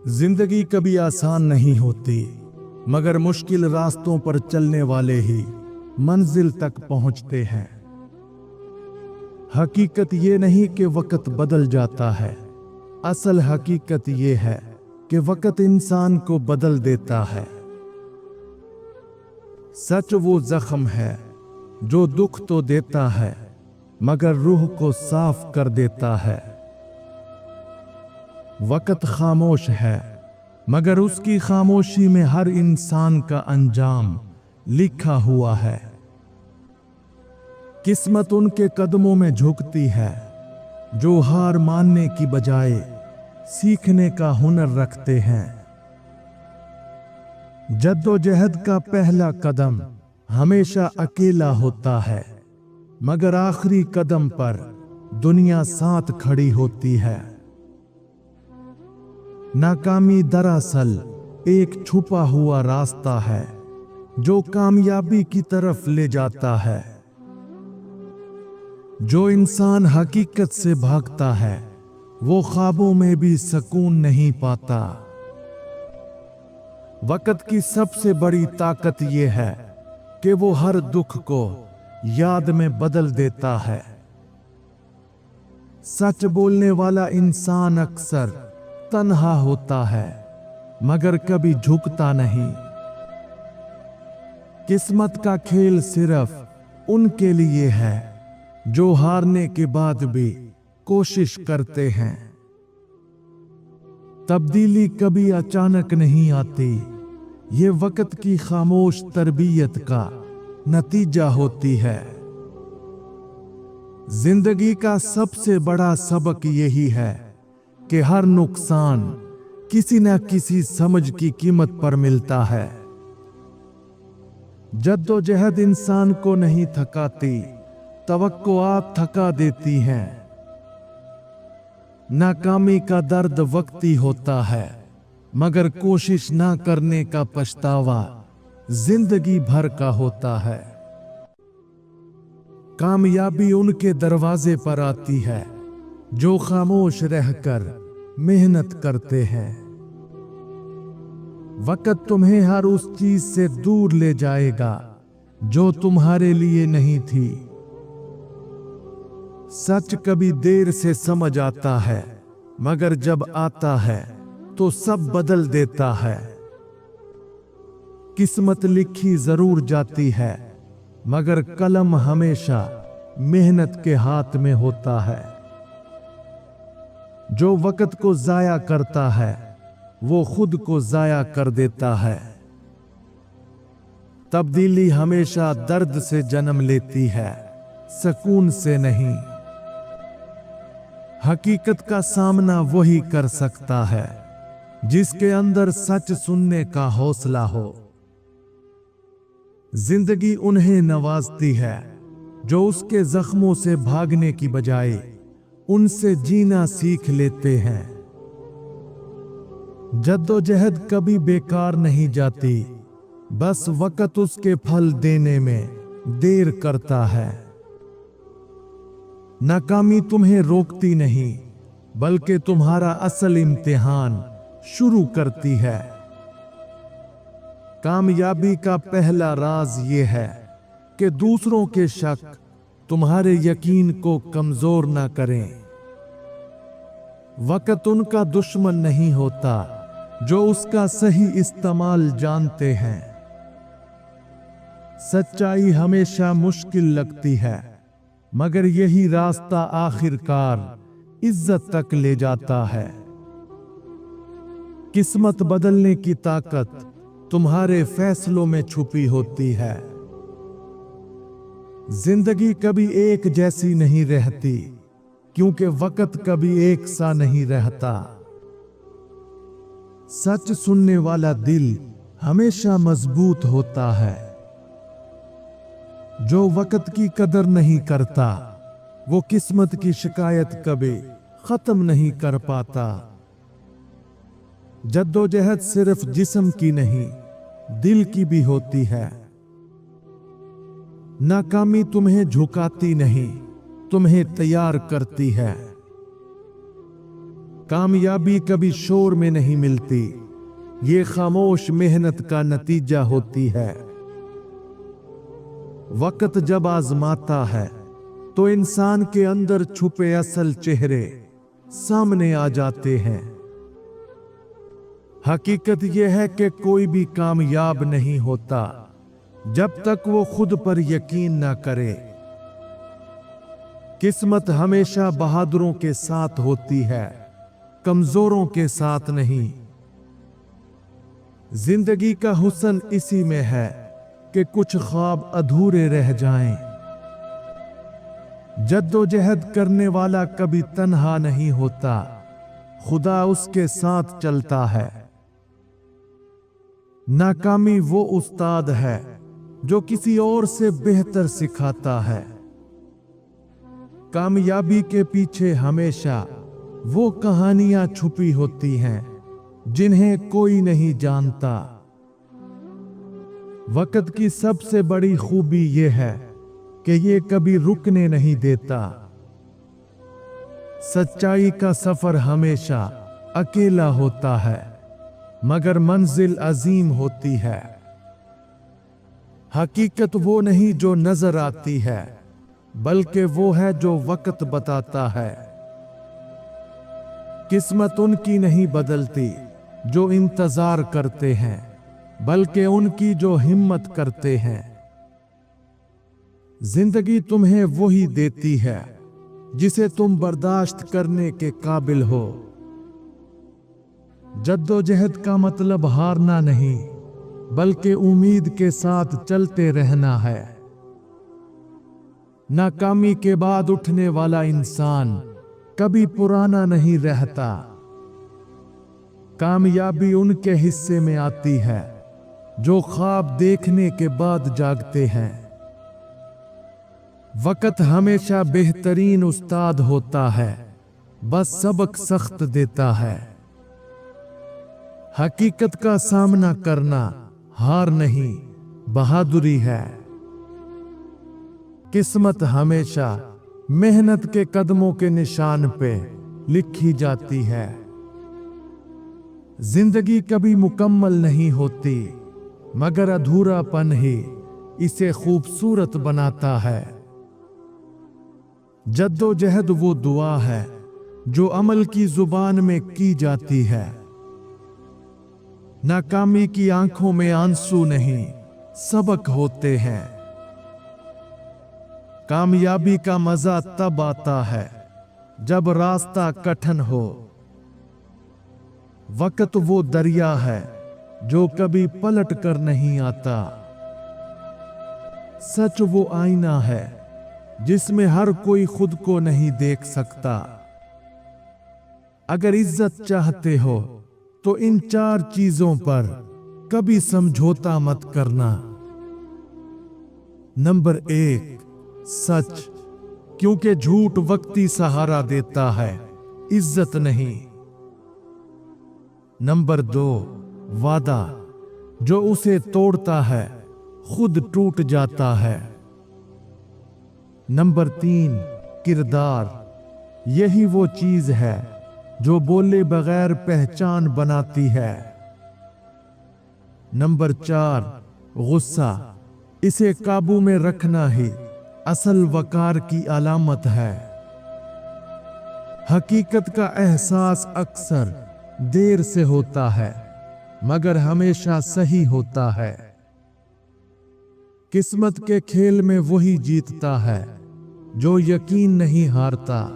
जिंदगी कभी आसान नहीं होती, मगर मुश्किल रास्तों पर चलने वाले ही मंजिल तक पहुंचते हैं। हकीकत ये नहीं कि वक्त बदल जाता है, असल हकीकत ये है कि वक्त इंसान को बदल देता है। सच वो जख्म है जो दुख तो देता है, मगर रूह को साफ कर देता है। वक्त खामोश है, मगर उसकी खामोशी में हर इंसान का अंजाम लिखा हुआ है। किस्मत उनके कदमों में झुकती है जो हार मानने की बजाय सीखने का हुनर रखते हैं। जद्दोजहद का पहला कदम हमेशा अकेला होता है, मगर आखिरी कदम पर दुनिया साथ खड़ी होती है। नाकामी दरअसल एक छुपा हुआ रास्ता है जो कामयाबी की तरफ ले जाता है। जो इंसान हकीकत से भागता है वो ख्वाबों में भी सुकून नहीं पाता। वक्त की सबसे बड़ी ताकत यह है कि वो हर दुख को याद में बदल देता है। सच बोलने वाला इंसान अक्सर तन्हा होता है, मगर कभी झुकता नहीं। किस्मत का खेल सिर्फ उनके लिए है जो हारने के बाद भी कोशिश करते हैं। तब्दीली कभी अचानक नहीं आती, ये वक्त की खामोश तरबियत का नतीजा होती है। जिंदगी का सबसे बड़ा सबक यही है कि हर नुकसान किसी न किसी समझ की कीमत पर मिलता है। जद्दोजहद इंसान को नहीं थकाती, तवक्कुआत थका देती हैं। नाकामी का दर्द वक्ती होता है, मगर कोशिश ना करने का पछतावा जिंदगी भर का होता है। कामयाबी उनके दरवाजे पर आती है जो खामोश रहकर मेहनत करते हैं। वक्त तुम्हें हर उस चीज से दूर ले जाएगा जो तुम्हारे लिए नहीं थी। सच कभी देर से समझ आता है, मगर जब आता है तो सब बदल देता है। किस्मत लिखी जरूर जाती है, मगर कलम हमेशा मेहनत के हाथ में होता है। जो वक्त को जाया करता है वो खुद को जाया कर देता है। तब्दीली हमेशा दर्द से जन्म लेती है, सुकून से नहीं। हकीकत का सामना वही कर सकता है जिसके अंदर सच सुनने का हौसला हो। जिंदगी उन्हें नवाजती है जो उसके जख्मों से भागने की बजाय उनसे जीना सीख लेते हैं। जद्दोजहद कभी बेकार नहीं जाती, बस वक्त उसके फल देने में देर करता है। नाकामी तुम्हें रोकती नहीं, बल्कि तुम्हारा असल इम्तिहान शुरू करती है। कामयाबी का पहला राज ये है कि दूसरों के शक तुम्हारे यकीन को कमजोर ना करें। वक्त उनका दुश्मन नहीं होता जो उसका सही इस्तेमाल जानते हैं। सच्चाई हमेशा मुश्किल लगती है, मगर यही रास्ता आखिरकार इज्जत तक ले जाता है। किस्मत बदलने की ताकत तुम्हारे फैसलों में छुपी होती है। जिंदगी कभी एक जैसी नहीं रहती, क्योंकि वक्त कभी एक सा नहीं रहता। सच सुनने वाला दिल हमेशा मजबूत होता है। जो वक्त की कदर नहीं करता वो किस्मत की शिकायत कभी खत्म नहीं कर पाता। जद्दोजहद सिर्फ जिस्म की नहीं, दिल की भी होती है। नाकामी तुम्हें झुकाती नहीं, तुम्हें तैयार करती है। कामयाबी कभी शोर में नहीं मिलती, ये खामोश मेहनत का नतीजा होती है। वक्त जब आजमाता है तो इंसान के अंदर छुपे असल चेहरे सामने आ जाते हैं। हकीकत यह है कि कोई भी कामयाब नहीं होता जब तक वो खुद पर यकीन ना करे। किस्मत हमेशा बहादुरों के साथ होती है, कमजोरों के साथ नहीं। जिंदगी का हुस्न इसी में है कि कुछ ख्वाब अधूरे रह जाएं। जद्दोजहद करने वाला कभी तन्हा नहीं होता, खुदा उसके साथ चलता है। नाकामी वो उस्ताद है जो किसी और से बेहतर सिखाता है। कामयाबी के पीछे हमेशा वो कहानियां छुपी होती हैं जिन्हें कोई नहीं जानता। वक्त की सबसे बड़ी खूबी ये है कि ये कभी रुकने नहीं देता। सच्चाई का सफर हमेशा अकेला होता है, मगर मंजिल अजीम होती है। हकीकत वो नहीं जो नजर आती है, बल्कि वो है जो वक्त बताता है। किस्मत उनकी नहीं बदलती जो इंतजार करते हैं, बल्कि उनकी जो हिम्मत करते हैं। जिंदगी तुम्हें वही देती है जिसे तुम बर्दाश्त करने के काबिल हो। जद्दोजहद का मतलब हारना नहीं, बल्कि उम्मीद के साथ चलते रहना है। नाकामी के बाद उठने वाला इंसान कभी पुराना नहीं रहता। कामयाबी उनके हिस्से में आती है जो ख्वाब देखने के बाद जागते हैं। वक्त हमेशा बेहतरीन उस्ताद होता है, बस सबक सख्त देता है। हकीकत का सामना करना हार नहीं, बहादुरी है। किस्मत हमेशा मेहनत के कदमों के निशान पे लिखी जाती है। जिंदगी कभी मुकम्मल नहीं होती, मगर अधूरापन ही इसे खूबसूरत बनाता है। जद्दोजहद वो दुआ है जो अमल की जुबान में की जाती है। नाकामी की आंखों में आंसू नहीं, सबक होते हैं। कामयाबी का मजा तब आता है जब रास्ता कठिन हो। वक्त वो दरिया है जो कभी पलट कर नहीं आता। सच वो आईना है जिसमें हर कोई खुद को नहीं देख सकता। अगर इज्जत चाहते हो तो इन 4 चीजों पर कभी समझौता मत करना। नंबर 1, सच, क्योंकि झूठ वक्ती सहारा देता है, इज्जत नहीं। नंबर 2, वादा, जो उसे तोड़ता है खुद टूट जाता है। नंबर 3, किरदार, यही वो चीज है जो बोले बगैर पहचान बनाती है। नंबर 4, गुस्सा, इसे काबू में रखना ही असल वकार की अलामत है। हकीकत का एहसास अक्सर देर से होता है, मगर हमेशा सही होता है। किस्मत के खेल में वही जीतता है जो यकीन नहीं हारता।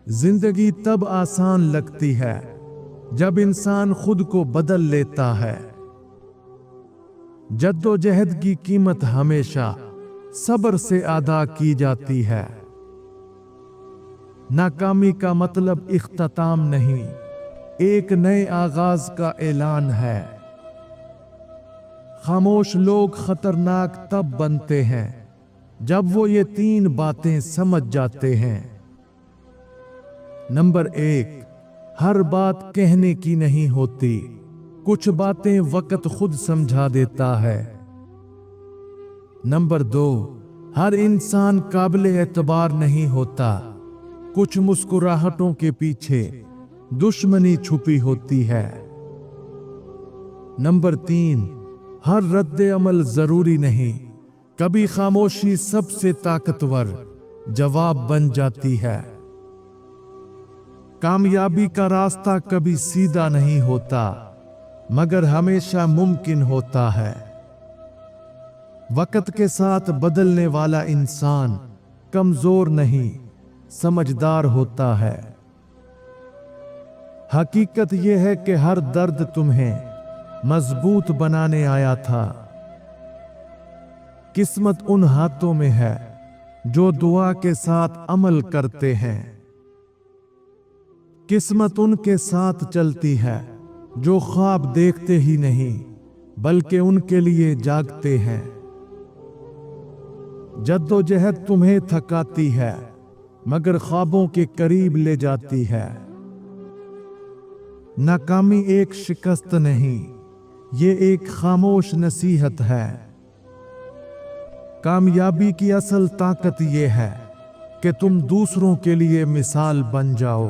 जिंदगी तब आसान लगती है जब इंसान खुद को बदल लेता है। जद्दोजहद की कीमत हमेशा सब्र से अदा की जाती है। नाकामी का मतलब इख्तिताम नहीं, एक नए आगाज का ऐलान है। खामोश लोग खतरनाक तब बनते हैं जब वो ये 3 बातें समझ जाते हैं। नंबर 1, हर बात कहने की नहीं होती, कुछ बातें वक्त खुद समझा देता है। नंबर 2, हर इंसान काबिल एतबार नहीं होता, कुछ मुस्कुराहटों के पीछे दुश्मनी छुपी होती है। नंबर 3, हर रद्द अमल जरूरी नहीं, कभी खामोशी सबसे ताकतवर जवाब बन जाती है। कामयाबी का रास्ता कभी सीधा नहीं होता, मगर हमेशा मुमकिन होता है। वक्त के साथ बदलने वाला इंसान कमजोर नहीं, समझदार होता है। हकीकत यह है कि हर दर्द तुम्हें मजबूत बनाने आया था। किस्मत उन हाथों में है जो दुआ के साथ अमल करते हैं। किस्मत उनके साथ चलती है जो ख्वाब देखते ही नहीं बल्कि उनके लिए जागते हैं। जद्दोजहद तुम्हें थकाती है मगर ख्वाबों के करीब ले जाती है। नाकामी एक शिकस्त नहीं, ये एक खामोश नसीहत है। कामयाबी की असल ताकत ये है कि तुम दूसरों के लिए मिसाल बन जाओ।